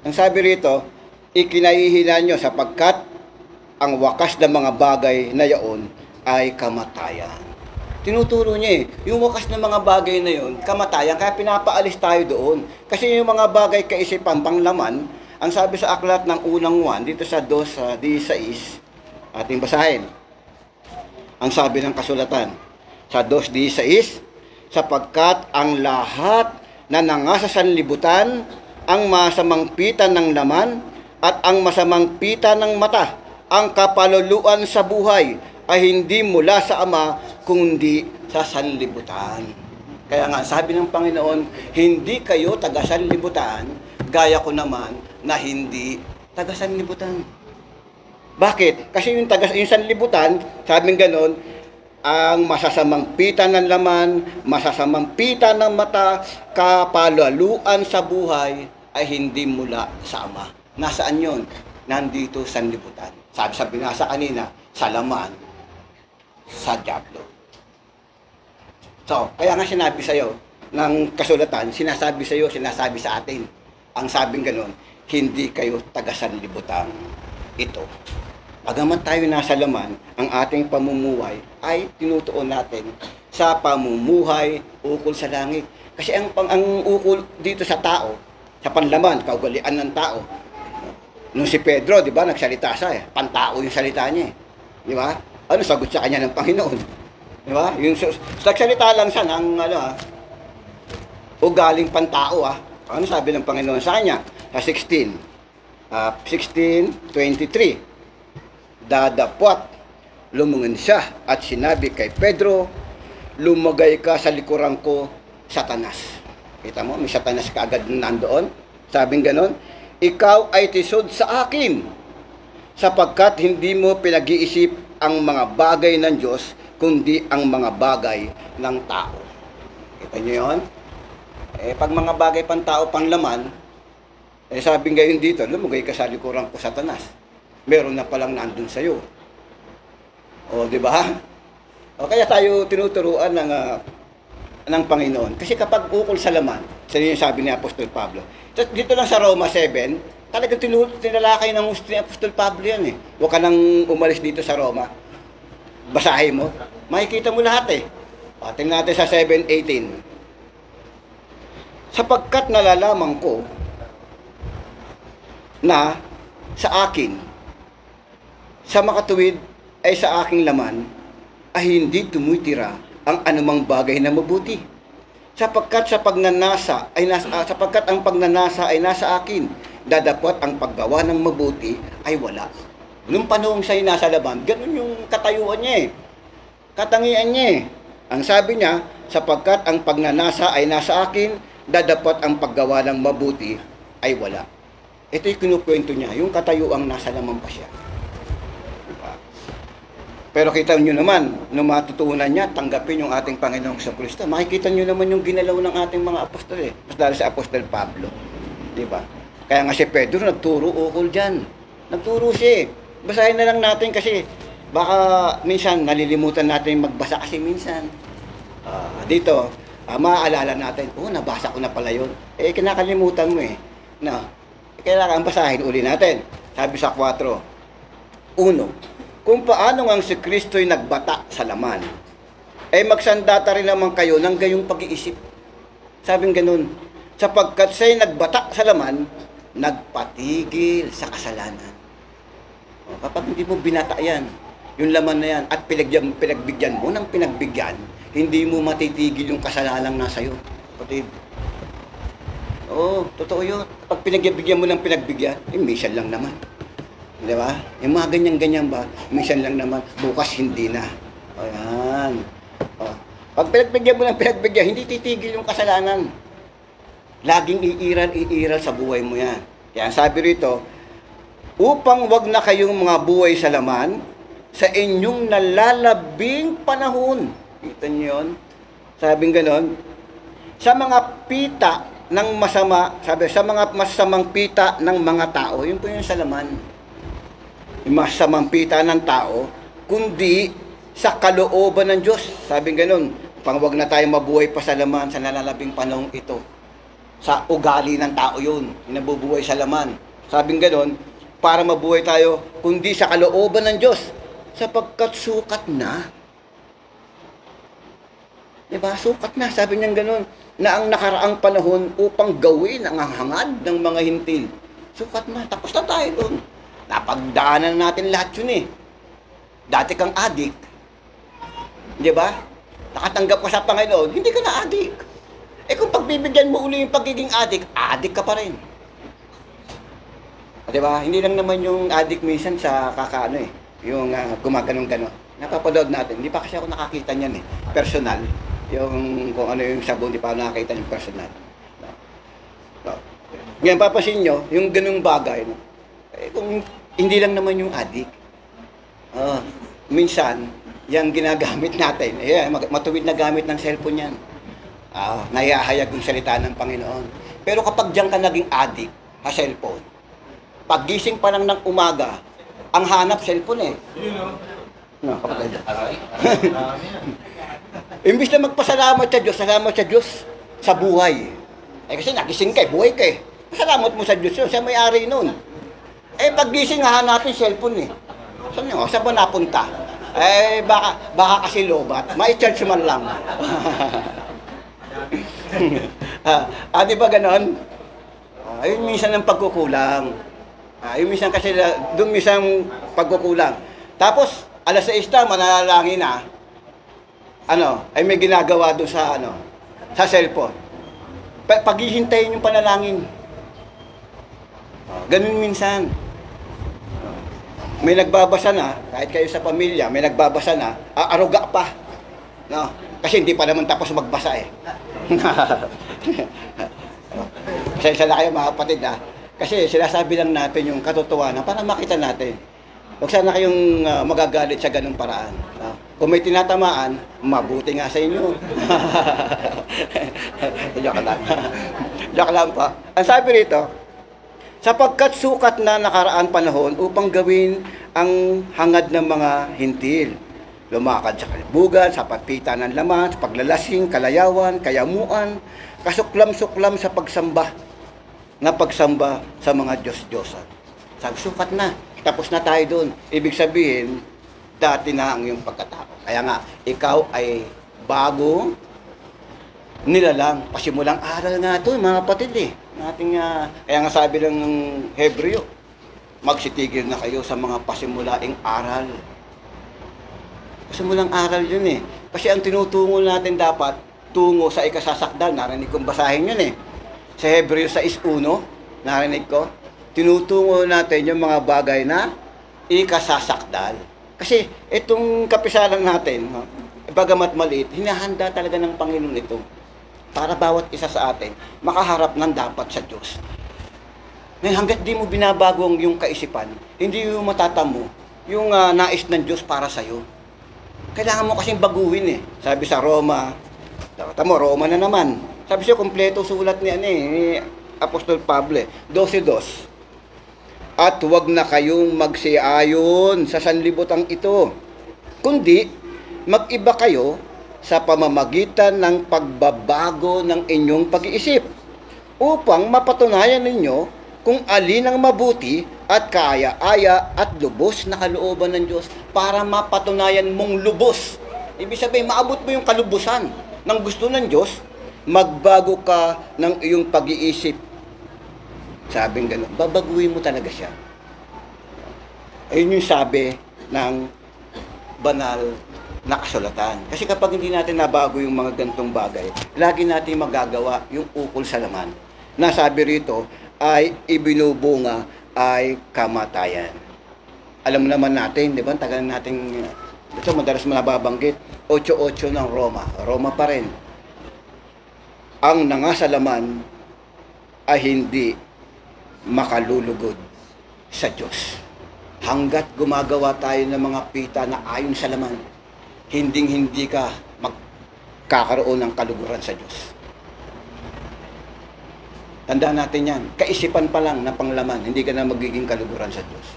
Ang sabi rito, ikinahihina nyo sapagkat ang wakas ng mga bagay na yaon ay kamatayan. Tinuturo niya yung wakas ng mga bagay na yon, kamatayan, kaya pinapaalis tayo doon. Kasi yung mga bagay kaisipan, panglaman, ang sabi sa aklat ng unang 1, dito sa 2:16, ating basahin. Ang sabi ng kasulatan, sa 2:16, sapagkat ang lahat na nangasa sa sanlibutan, ang masamang pita ng laman, at ang masamang pita ng mata, ang kapaluluan sa buhay, ay hindi mula sa Ama, kundi sa sanlibutan. Kaya nga, sabi ng Panginoon, hindi kayo taga sanlibutan, gaya ko naman na hindi taga sanlibutan. Bakit? Kasi yung sanlibutan, sabing ganon, ang masasamang pita ng laman, masasamang pita ng mata, kapalaluan sa buhay ay hindi mula sa Ama. Nasaan yon? Nandito sa sanlibutan. Sabi sa binasa kanina, sa laman, sa diablo. So, kaya nga sinabi sa'yo ng kasulatan, sinasabi sa'yo, sinasabi sa atin. Ang sabing ganon, hindi kayo taga sanlibutan ito. Bagaman tayo nasa laman, ang ating pamumuhay ay tinutuon natin sa pamumuhay ukol sa langit. Kasi ang ukol dito sa tao, sa panlaman, kaugalian ng tao. Nung si Pedro, di ba, nagsalita siya, pantao yung salita niya. Di ba? Ano sagot sa kanya ng Panginoon? Di ba? Yung nagsalita lang siya ng ugaling pantao. Ano sabi ng Panginoon sa kanya? Sa 16:23. Dadapwat, lumungan siya at sinabi kay Pedro, lumagay ka sa likuran ko, Satanas. Kita mo, may Satanas ka agad nandoon. Sabing ganon, ikaw ay tisod sa akin, sapagkat hindi mo pinag-iisip ang mga bagay ng Diyos, kundi ang mga bagay ng tao. Kita nyo yun? Pag mga bagay pang tao, pang laman, sabing gayon dito, lumagay ka sa likuran ko, Satanas. Meron na palang nandun sa'yo. O, di ba? O, kaya tayo tinuturuan ng Panginoon. Kasi kapag ukol sa laman, sa yung sabi ni Apostol Pablo, dito lang sa Roma 7, talagang tinalakay ng gusto ni Apostol Pablo yan eh. Huwag ka nang umalis dito sa Roma. Basahin mo. Makikita mo lahat eh. O, tingnan natin sa 7:18. Sapagkat nalalaman ko na sa akin, sa makatuwid ay sa aking laman, ay hindi tumitira ang anumang bagay na mabuti. Sapagkat ang pagnanasa ay nasa akin, dadapot ang paggawa ng mabuti ay wala. Nung panahon siya nasa laban, ganun yung katayuan niya eh. Katangian niya eh. Ang sabi niya, sapagkat ang pagnanasa ay nasa akin, dadapot ang paggawa ng mabuti ay wala. Ito yung kinukwento niya, yung katayuang nasa laman pa siya. Diba? Pero kita nyo naman, nung matutunan niya, tanggapin yung ating Panginoong Kristo. Makikita nyo naman yung ginalaw ng ating mga apostol eh. Mas lalo si Apostol Pablo. Di ba? Kaya nga si Pedro nagturo ukol dyan. Nagturo siya eh. Basahin na lang natin kasi baka minsan nalilimutan natin magbasa kasi minsan. Dito, maaalala natin, nabasa ko na pala yun. Eh, kinakalimutan mo eh. No. Kailangan basahin uli natin. Sabi sa 4, 1, kung paano ang si Kristo'y nagbata sa laman, ay magsandata rin naman kayo ng gayong pag-iisip. Sabing ganun, sapagkat siya'y nagbata sa laman, nagpatigil sa kasalanan. Kapag hindi mo binata yan, yung laman na yan, at pinagbigyan mo ng pinagbigyan, hindi mo matitigil yung kasalanan nasa iyo. Kapatid. Oo, totoo yun. Pag pinagbigyan mo ng pinagbigyan, minsan lang naman. Di ba? Yung mga ganyan-ganyan ba, minsan lang naman, bukas hindi na. O yan. O. Pag pinagbigyan mo ng pinagbigyan, hindi titigil yung kasalanan. Laging iiral sa buhay mo yan. Kaya sabi rito, upang wag na kayong mga buhay sa laman, sa inyong nalalabing panahon. Kita niyo yun? Sabing ganon, sa mga pita ng masama, sabi, sa mga masamang pita ng mga tao, yun po yung sa laman. Yung masamang pita ng tao, kundi sa kalooban ng Diyos. Sabing ganon, pang wag na tayo mabuhay pa sa laman sa nalalabing panahon ito. Sa ugali ng tao yun, inabubuhay sa laman. Sabing ganon, para mabuhay tayo, kundi sa kalooban ng Diyos, sapagkat sukat na. Diba? Sukat na, sabi niya ganon, na ang nakaraang panahon upang gawin ang hangad ng mga hintil. Sukat na, tapos na tayo doon. Napagdaanan natin lahat yun eh. Dati kang adik. Diba? Nakatanggap ka sa Panginoon, hindi ka na adik. Eh kung pagbibigyan mo uli yung pagiging adik ka pa rin. Diba? Hindi lang naman yung adik minsan sa kakaano eh. Yung gumaganong-ganon. Napapanood natin. Hindi pa kasi ako nakakita niyan eh. Personal. Yung kung ano yung sabon, hindi pa ako nakakita yung personal. No. Ngayon, papasin nyo, yung ganung bagay, no? Eh, kung hindi lang naman yung adik. Minsan, yung ginagamit natin, matuwid na gamit ng cellphone yan. Naiahayag yung salita ng Panginoon. Pero kapag diyan ka naging adik sa cellphone, paggising pa lang ng umaga, ang hanap cellphone eh. No, kapatid. Imbis na magpasalamat sa Diyos, salamat sa Diyos sa buhay. Eh kasi nagising ka, buhay ka eh. Salamat mo sa Diyos yun, siya may-ari nun. Eh paggising, hahanapin cellphone eh. Saan ba napunta? Eh baka kasi lobat, may charge man lang. Di ba ganon? Ayun minsan ang pagkukulang. Ayun minsan kasi, doon minsan pagkukulang. Tapos, alas 6 na, mananalangin na, ay may ginagawa doon sa cellphone. Paghihintayin yung panalangin. Ganun minsan. May nagbabasa na, kahit kayo sa pamilya, may nagbabasa na, aruga pa. No? Kasi hindi pa naman tapos magbasa eh. Pasensya na kayo mga kapatid ha. Kasi sinasabi lang natin yung katotohanan para makita natin. Huwag sana kayong magagalit sa ganung paraan. Kung may tinatamaan, mabuti nga sa inyo. Joke lang. Joke lang pa. Ang sabi rito, sapagkat sukat na nakaraan panahon upang gawin ang hangad ng mga hintil. Lumakad sa kalibugan, sa pagpita ng laman, sa paglalasing, kalayawan, kayamuan, kasuklam-suklam sa pagsamba sa mga Diyos-Diyosan. Sabi, sukat na. Tapos na tayo doon. Ibig sabihin, dati na ang iyong pagkatao. Kaya nga, ikaw ay bagong nilalang. Pasimulang aral nga ito, mga kapatid eh. Kaya nga sabi lang ng Hebreo, magsitigil na kayo sa mga pasimulaing aral. Pasimulang aral yun eh. Kasi ang tinutungo natin dapat, tungo sa ikasasakdal. Narinig kong basahin yun eh. Sa Hebreo 6:1, narinig ko, tinutungo natin yung mga bagay na ikasasakdal. Kasi itong kapisanan natin, bagamat maliit, hinahanda talaga ng Panginoon ito para bawat isa sa atin makaharap ng dapat sa Diyos. Ngayon, hanggat di mo binabago yung kaisipan, hindi mo matatamo yung nais ng Diyos para sa'yo. Kailangan mo kasing baguhin eh. Sabi sa Roma, tamo, Roma na naman. Sabi siya, kompleto sulat ni Apostol Pablo, 12:2. At huwag na kayong magsiayon sa sanlibutan ito, kundi mag-iba kayo sa pamamagitan ng pagbabago ng inyong pag-iisip, upang mapatunayan ninyo kung alin ang mabuti at kaaya-aya at lubos na kalooban ng Diyos, para mapatunayan mong lubos. Ibig sabihin, maabot mo yung kalubusan ng gusto ng Diyos, magbago ka ng iyong pag-iisip. Sabing gano'n, babaguhin mo talaga siya. Ayun yung sabi ng banal na kasulatan. Kasi kapag hindi natin nabago yung mga ganitong bagay, lagi natin magagawa yung ukol sa laman. Nasabi rito, ay ibinubunga ay kamatayan. Alam naman natin, di ba? Tagal natin, ito madalas mo nababanggit, 8:8 ng Roma. Roma pa rin. Ang nangasalaman ay hindi makalulugod sa Diyos. Hanggat gumagawa tayo ng mga pita na ayon sa laman, hinding-hindi ka magkakaroon ng kaluguran sa Diyos. Tandaan natin yan. Kaisipan pa lang na panglaman, hindi ka na magiging kaluguran sa Diyos.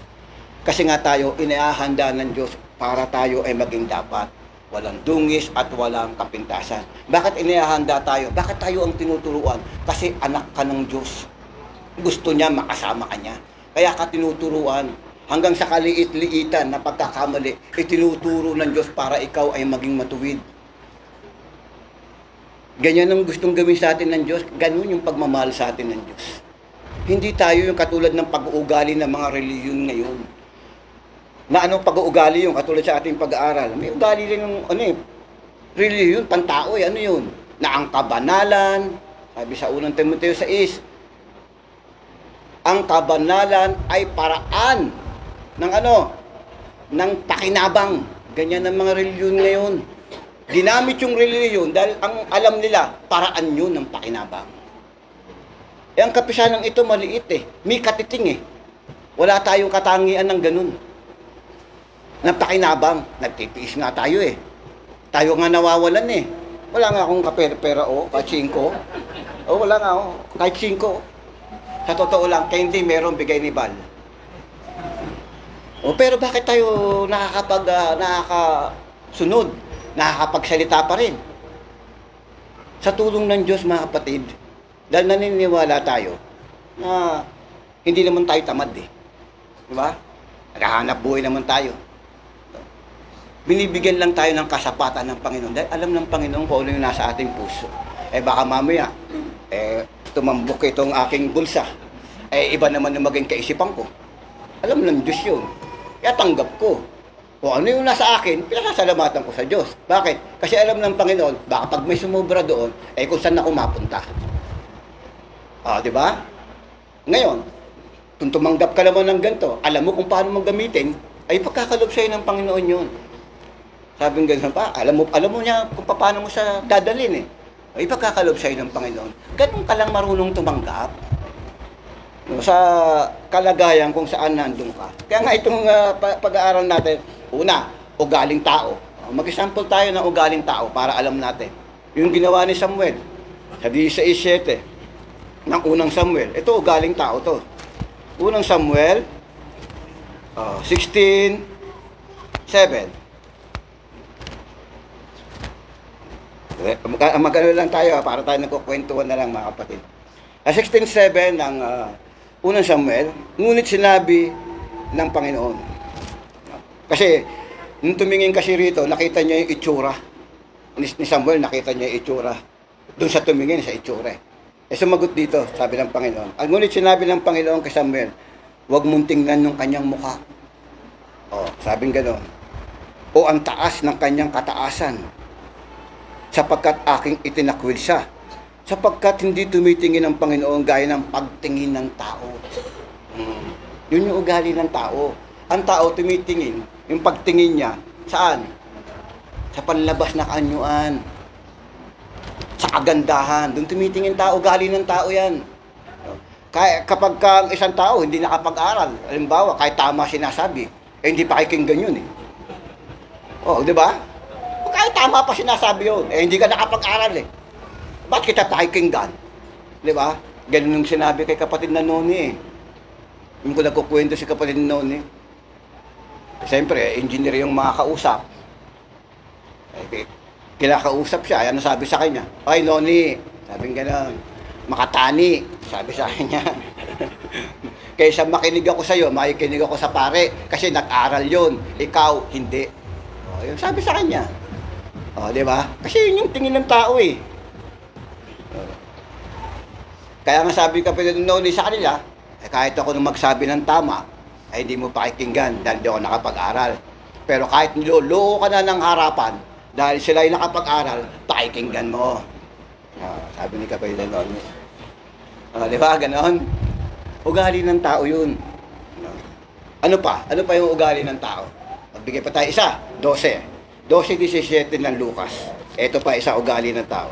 Kasi nga tayo, inihahanda ng Diyos para tayo ay maging dapat. Walang dungis at walang kapintasan. Bakit inihahanda tayo? Bakit tayo ang tinuturuan? Kasi anak ka ng Diyos. Gusto niya, makasama ka niya. Kaya ka tinuturuan. Hanggang sa kaliit-liitan na pagkakamali, itinuturo ng Diyos para ikaw ay maging matuwid. Ganyan ang gustong gawin sa atin ng Diyos. Ganun yung pagmamahal sa atin ng Diyos. Hindi tayo yung katulad ng pag-uugali ng mga reliyon ngayon. Na anong pag-uugali yung katulad sa ating pag-aaral? May ugali rin yung reliyon, pantao ano yun? Na ang kabanalan, sabi sa unang Timoteo 6, ang kabanalan ay paraan ng ng pakinabang. Ganyan ang mga reliyon ngayon. Ginamit yung reliyon dahil ang alam nila, paraan yun ng pakinabang. Ang kapisanan ito maliit may katiting Wala tayong katangian ng ganun. Ng pakinabang, nagtitiis nga tayo Tayo nga nawawalan Wala nga akong kapera-pera kahit 5. Wala nga kahit 5. Sa totoo lang, kaya hindi meron bigay ni Bal. Pero bakit tayo nakakasunod? Nakakapagsalita pa rin. Sa tulong ng Diyos, mga kapatid, dahil naniniwala tayo na hindi naman tayo tamad Diba? Naghahanap buhay naman tayo. Binibigyan lang tayo ng kasapatan ng Panginoon dahil alam ng Panginoon kung ano yung nasa ating puso. Baka mamaya, tumambok itong aking bulsa. Iba naman yung maging kaisipan ko. Alam ng Diyos yun. Kaya tanggap ko. Kung ano yung nasa akin, pinasasalamatan ko sa Diyos. Bakit? Kasi alam ng Panginoon, baka pag may sumobra doon, kung saan ako mapunta. Di ba? Ngayon, kung tumanggap ka naman ng ganito, alam mo kung paano mong gamitin, ay pagkakalob sa'yo ng Panginoon yun. Sabing ganun pa, alam mo niya kung paano mo siya dadalhin ay pagkakalob sa'yo ng Panginoon. Ganun ka lang marunong tumanggap. Sa kalagayan kung saan nandun ka. Kaya nga itong pag-aaral natin, una, ugaling tao. Mag-example tayo ng ugaling tao para alam natin. Yung ginawa ni Samuel, sa 16:7 ng unang Samuel. Ito, ugaling tao to. Unang Samuel, 16:7. Magano lang tayo para tayo nagkukwentuhan na lang mga kapatid. 16:7 ng unang Samuel, ngunit sinabi ng Panginoon. Kasi, nung tumingin kasi rito, nakita niya yung itsura. Ni Samuel, nakita niya yung itsura. Doon sa tumingin, sa itsura. Sumagot dito, sabi ng Panginoon. Ngunit sinabi ng Panginoon kay Samuel, huwag mong tingnan yung kanyang mukha. Sabing gano'n. O ang taas ng kanyang kataasan, sapagkat aking itinakwil siya. Sapagkat hindi tumitingin ang Panginoon gaya ng pagtingin ng tao. Yun yung ugali ng tao. Ang tao tumitingin, yung pagtingin niya, saan? Sa panlabas na kaanyuan. Sa kagandahan. Doon tumitingin tao, ugali ng tao yan. Kapag ang isang tao hindi nakapag-aral, halimbawa, kahit tama sinasabi, hindi pakikinggan yun di ba? tama pa sinasabi yun. Eh, hindi ka nakapag-aral eh. Ba't kita pakikinggan? Di ba? Ganun yung sinabi kay kapatid na Noni eh. Yung ko nagkukwento si kapatid na Noni. Siyempre, engineer yung makakausap. Eh, kinakausap siya, ano sabi sa kanya? Ay, Noni, sabi nga lang, makatani, sabi sa kanya. Kaysa makinig ako sa'yo, makikinig ako sa pare, kasi nag-aral yun, ikaw, hindi. O, yun sabi sa kanya. O, di ba? Kasi yun yung tingin ng tao eh. Kaya nga sabi ka Noni sa kanila, eh, kahit ako nung magsabi ng tama, ay hindi mo pakikinggan dahil di ako nakapag-aral. Pero kahit niloloko ka na ng harapan, dahil sila ay nakapag-aral, pakikinggan mo. Sabi ni Kapatid Noni. Di ba? Ganon. Ugali ng tao yun. Ano pa? Ano pa yung ugali ng tao? Magbigay pa tayo isa. 12. 12:17 ng Lucas. Ito pa isa ugali ng tao.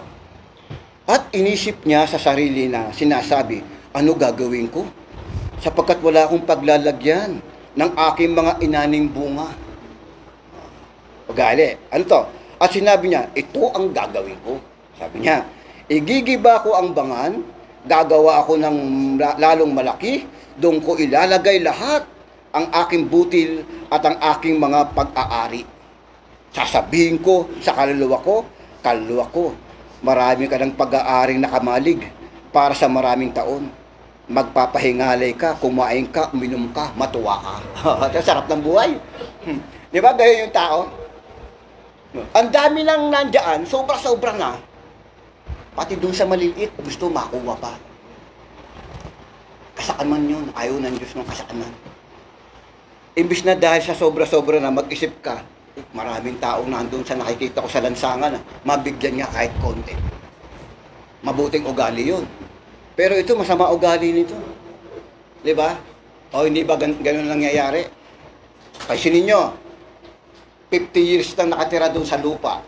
At inisip niya sa sarili na sinasabi, ano gagawin ko? Sapagkat wala akong paglalagyan ng aking mga inaning bunga. Ugali. Ano to? At sinabi niya, ito ang gagawin ko. Sabi niya, igigiba ko ang bangan, gagawa ako ng lalong malaki, doon ko ilalagay lahat ang aking butil at ang aking mga pag-aari. Sasabihin ko sa kaluluwa ko, marami ka ng pag-aaring nakamalig para sa maraming taon. Magpapahingalay ka, kumain ka, uminom ka, matuwa ka. Sarap ng buhay. Di ba? Gaya yung tao. Ang dami nang nandyan, sobra-sobra na. Pati doon sa maliliit, gusto makuha pa. Kasakaman yun. Ayaw ng Diyos ng kasakaman. Imbis na dahil sa sobra-sobra na mag-isip ka, maraming taong nandun sa nakikita ko sa lansangan, mabigyan niya kahit konti. Mabuting ugali yun. Pero ito, masama ugali nito. Di ba? O hindi ba ganun nangyayari? Kasi ninyo, 50 years na nakatira doon sa lupa.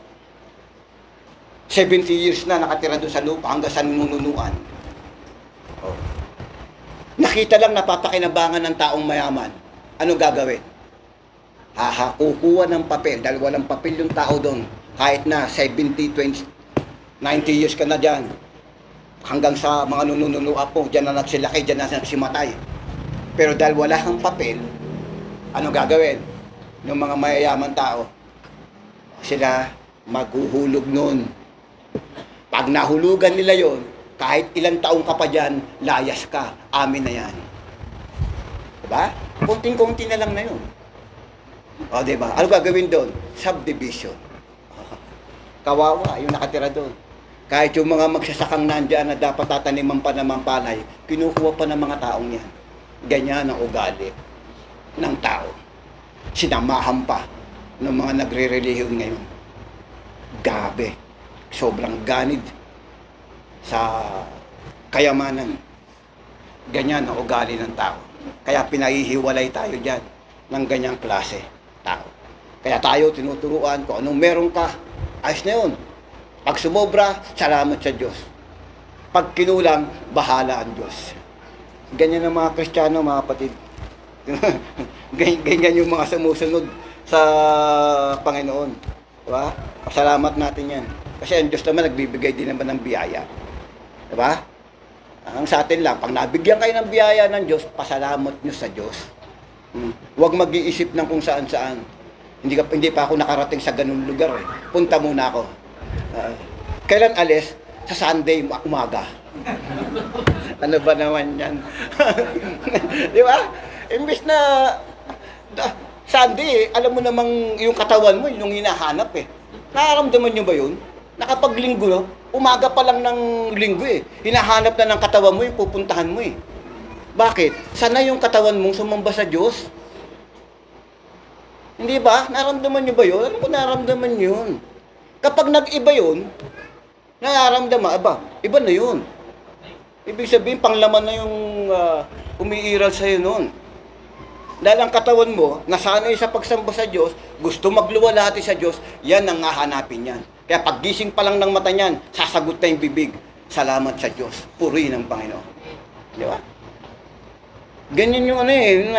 70 years na nakatira doon sa lupa hanggang sa nununuan. Oh. Nakita lang napapakinabangan ng taong mayaman. Ano gagawin? Kukuha ng papel dahil walang papel yung tao doon. Kahit na 70, 20, 90 years ka na dyan. Hanggang sa mga nununuan po, dyan na nagsilaki, dyan na nagsimatay. Pero dahil wala kang papel, ano gagawin? Yung mga mayayaman tao, sila maghuhulog nun. Pag nahulugan nila yon, kahit ilang taong ka pa dyan, layas ka, amin na yan. Diba? Kunting-kunti na lang na yun. O, diba? Ano gagawin doon? Subdivision. Kawawa, yung nakatira doon. Kahit yung mga magsasakang nandyan na dapat tataniman pa ng mga palay, kinukuha pa ng mga taong yan. Ganyan ang ugali ng tao. Sinamahan pa ng mga nagre-relihiyon ngayon. Gabe. Sobrang ganid sa kayamanan. Ganyan ang ugali ng tao. Kaya pinahihiwalay tayo dyan ng ganyang klase tao. Kaya tayo tinuturuan kung anong meron ka, ayos na yun. Pag sumobra, salamat sa Diyos. Pag kinulang, bahala ang Diyos. Ganyan ang mga Kristiyano, mga kapatid. Ganyan yung mga sumusunod sa Panginoon. Diba? Pasalamat natin yan. Kasi ang Diyos naman nagbibigay din naman ng biyaya. Diba? Ang sa atin lang, pag nabigyan kayo ng biyaya ng Diyos, pasalamat nyo sa Diyos. Huwag mag-iisip ng kung saan-saan. Hindi pa ako nakarating sa ganung lugar. Eh. Punta muna ako. Kailan alis? Sa Sunday umaga. Ano ba naman yan? Di ba? Imbis na Sunday, alam mo namang yung katawan mo, yung hinahanap eh. Nararamdaman nyo ba yun? Nakapaglinggo, no? Umaga pa lang ng linggo eh. Hinahanap na ng katawan mo yung pupuntahan mo eh. Bakit? Sana yung katawan mong sumamba sa Diyos. Hindi ba? Nararamdaman nyo ba yun? Alam ko nararamdaman yun. Kapag nag-iba yun, nararamdaman, iba na yun. Ibig sabihin, panglaman na yung umiiral sa'yo noon. Dahil ang katawan mo, nasanay sa pagsamba sa Diyos, gusto magluwalhati sa Diyos, yan ang hahanapin yan. Kaya paggising pa lang ng mata niyan, sasagot na yung bibig, salamat sa Diyos, purihin ang Panginoon. Di ba? Ganyan yung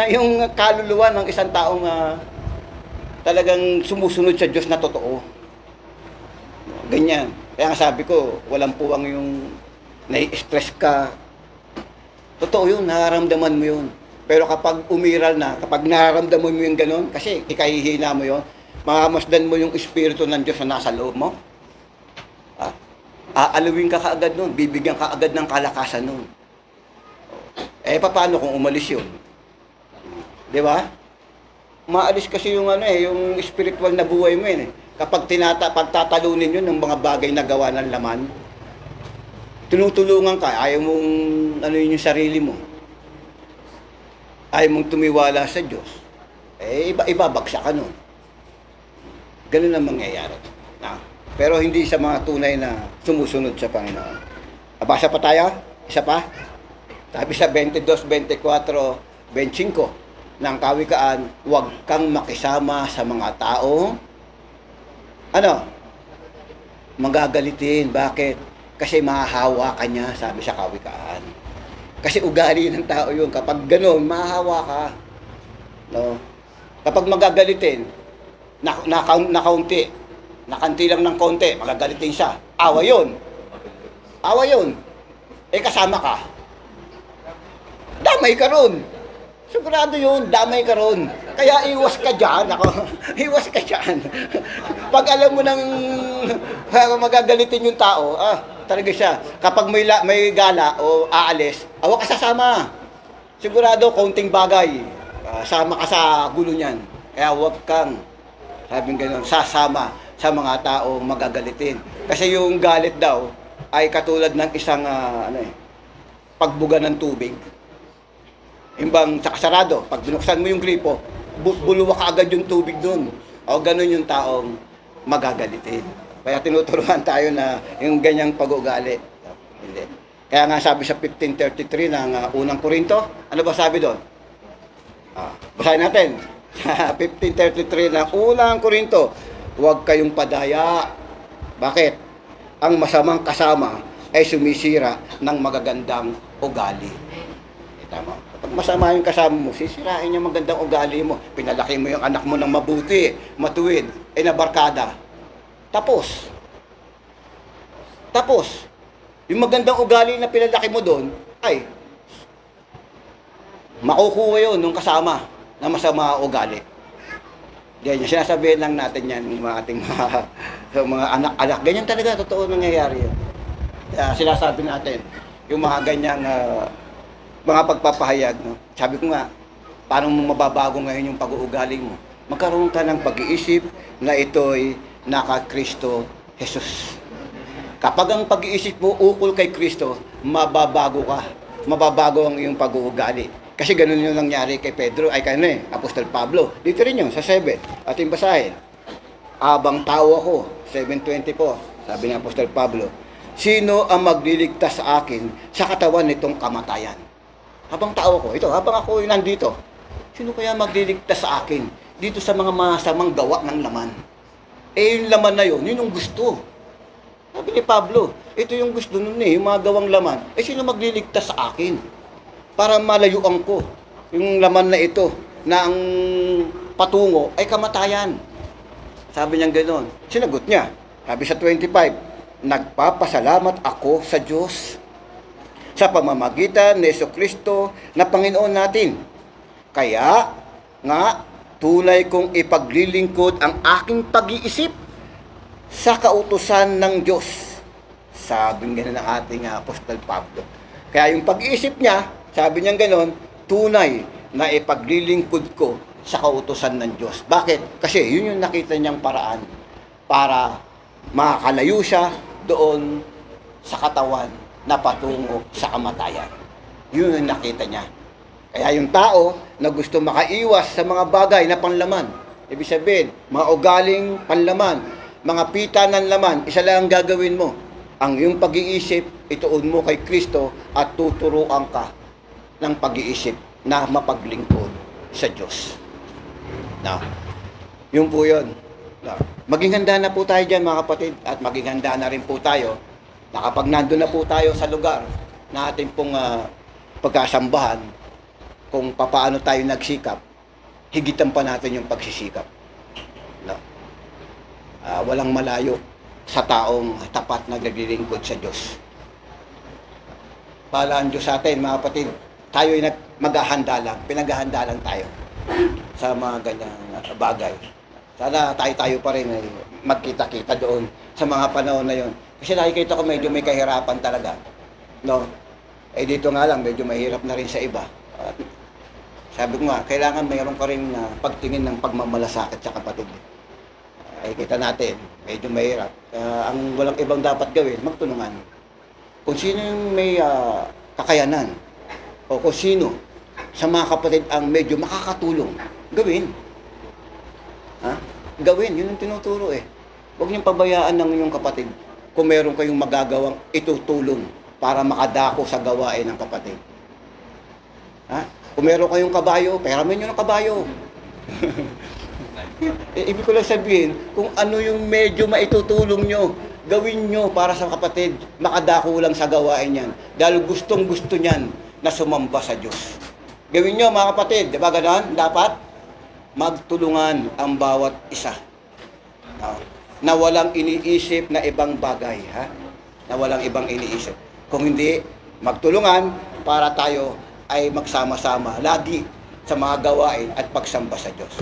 yung kaluluwa ng isang taong talagang sumusunod sa Diyos na totoo. ganyan. Kaya nga sabi ko, walang puwang yung nai-stress ka. Totoo yun, nararamdaman mo yun. Pero kapag umiral na, kapag nararamdaman mo yung ganun, kasi ikahihina mo yun, mamamasdan mo yung espiritu ng Diyos na nasa loob mo. Aalawin ka kaagad nun, bibigyan ka agad ng kalakasan nun. Paano kung umalis yun? Di ba? Maalis kasi yung yung spiritual na buhay mo yun. Kapag pagtatalunin yun ng mga bagay na gawa ng laman, tinutulungan ka, ayaw mong yung sarili mo. Ayaw mong tumiwala sa Diyos. Ibabagsak ka nun. Ganun ang mangyayari. Pero hindi sa mga tunay na sumusunod sa Panginoon. Abasa pa tayo? Isa pa? Sabi sa 22, 24, 25 ng Kawikaan, huwag kang makisama sa mga taong magagalitin. Bakit? Kasi mahahawa ka niya, sabi sa Kawikaan. Kasi ugali ng tao yun. Kapag gano'n, mahahawa ka. No? Kapag magagalitin, nakanti lang ng konti, magagalitin siya. Awa yun. Kasama ka. Damay ka ron. Sigurado yun, damay ka ron. Kaya iwas ka dyan. Iwas ka dyan. Pag alam mo nang magagalitin yung tao, talaga siya. Kapag may gala o aalis, huwag ka sasama. Sigurado, kaunting bagay. Sama ka sa gulo niyan. Kaya huwag kang, sabing gano'n, sasama sa mga tao magagalitin. Kasi yung galit daw ay katulad ng isang pagbuga ng tubig. Yung bang sarado, pag binuksan mo yung gripo, buluwa ka agad yung tubig doon. O ganun yung taong magagalitin. Kaya tinuturuan tayo na yung ganyang pag-ugali. Hindi. Kaya nga sabi sa 15:33 ng unang Korinto, ano ba sabi doon? Basahin natin. 15:33 ng unang Korinto, huwag kayong padaya. Bakit? Ang masamang kasama ay sumisira ng magagandang ugali. Tama. Kapag masama yung kasama mo, sisirain yung magandang ugali mo. Pinalaki mo yung anak mo ng mabuti, matuwid, nabarkada. Tapos, yung magandang ugali na pinalaki mo doon, ay makukuha yun nung kasama na masama ugali. Yan, yung sinasabihin lang natin yan, yung ating mga anak-anak. Ganyan talaga, totoo nangyayari yan. Sinasabi natin, yung mga ganyang mga pagpapahayag. No? Sabi ko nga, paano mo mababago ngayon yung pag-uugali mo? Magkaroon ka ng pag-iisip na ito'y naka-Kristo Jesus. Kapag ang pag-iisip mo ukol kay Kristo, mababago ka. Mababago ang iyong pag-uugali. Kasi ganun yung nangyari kay Pedro, Apostol Pablo. Dito rin yun, sa 7. Ating basahin. Abang tao ako, 7:24. Sabi ni Apostol Pablo, sino ang magliligtas sa akin sa katawan nitong kamatayan? Habang tao ko, habang ako nandito, sino kaya magliligtas sa akin dito sa mga masamang gawa ng laman? Yung laman na yun yung gusto. Sabi ni Pablo, ito yung gusto nun yung mga gawang laman. Sino magliligtas sa akin? Para malayuan ko yung laman na ito na ang patungo ay kamatayan. Sabi niya gano'n. Sinagot niya. Sabi sa 25, nagpapasalamat ako sa Diyos sa pamamagitan ni Jesucristo na Panginoon natin. Kaya nga, tunay kong ipaglilingkod ang aking pag-iisip sa kautusan ng Diyos. Sabi nga ng ating Apostol Pablo. Kaya yung pag-iisip niya, sabi niya gano'n, tunay na ipaglilingkod ko sa kautusan ng Diyos. Bakit? Kasi yun yung nakita niyang paraan para makakalayo siya doon sa katawan na patungo sa kamatayan. Yun yung nakita niya. Kaya yung tao na gusto makaiwas sa mga bagay na panlaman, ibig sabihin, mga ugaling panlaman, mga pita ng laman, isa lang ang gagawin mo. Ang iyong pag-iisip, ituon mo kay Kristo at tuturuan ka ng pag-iisip na mapaglingkod sa Diyos. Yun po yun. Maging handa na po tayo dyan mga kapatid at maging handa na rin po tayo na kapag nandun na po tayo sa lugar na ating pong pagkasambahan, kung papaano tayo nagsikap, higitan pa natin yung pagsisikap. Walang malayo sa taong tapat na naglilingkod sa Diyos. Pala ang Diyos sa atin, mga kapatid, tayo ay maghahanda lang, pinaghahanda lang tayo sa mga ganyang bagay. Sana tayo pa rin ay magkita-kita doon sa mga panahon na yon. Kasi nakikita ko medyo may kahirapan talaga. No? Eh dito nga lang, medyo mahirap na rin sa iba. At sabi ko nga, kailangan mayroon ka rin pagtingin ng pagmamalasakit sa kapatid. Ay kita natin, medyo mahirap. Ang walang ibang dapat gawin, magtulungan. Kung sino yung may kakayanan, o kung sino sa mga kapatid ang medyo makakatulong, gawin. Ha? Gawin, yun ang tinuturo eh. Huwag niyong pabayaan ng inyong kapatid kung meron kayong magagawang itutulong para makadako sa gawain ng kapatid. Ha? Kung meron kayong kabayo, peramin nyo ng kabayo. Ibig ko lang sabihin, kung ano yung medyo maitutulong nyo, gawin nyo para sa kapatid, makadako lang sa gawain yan. Dahil gustong-gusto niyan na sumamba sa Diyos. Gawin nyo mga kapatid, di ba gano'n? Dapat magtulungan ang bawat isa. Na walang iniisip na ibang bagay. Ha? Na walang ibang iniisip. Kung hindi, magtulungan para tayo ay magsama-sama lagi sa mga gawain at pagsamba sa Diyos.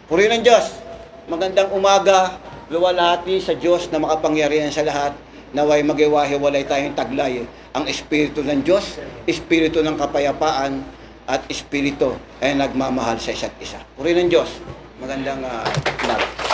Purihin ng Diyos. Magandang umaga, luwalhati sa Diyos na makapangyarihan sa lahat. Naway magiwahiwalay tayong taglay. Ang Espiritu ng Diyos, Espiritu ng kapayapaan, at Espiritu ay nagmamahal sa isa't isa. Purihin ng Diyos. Magandang umaga.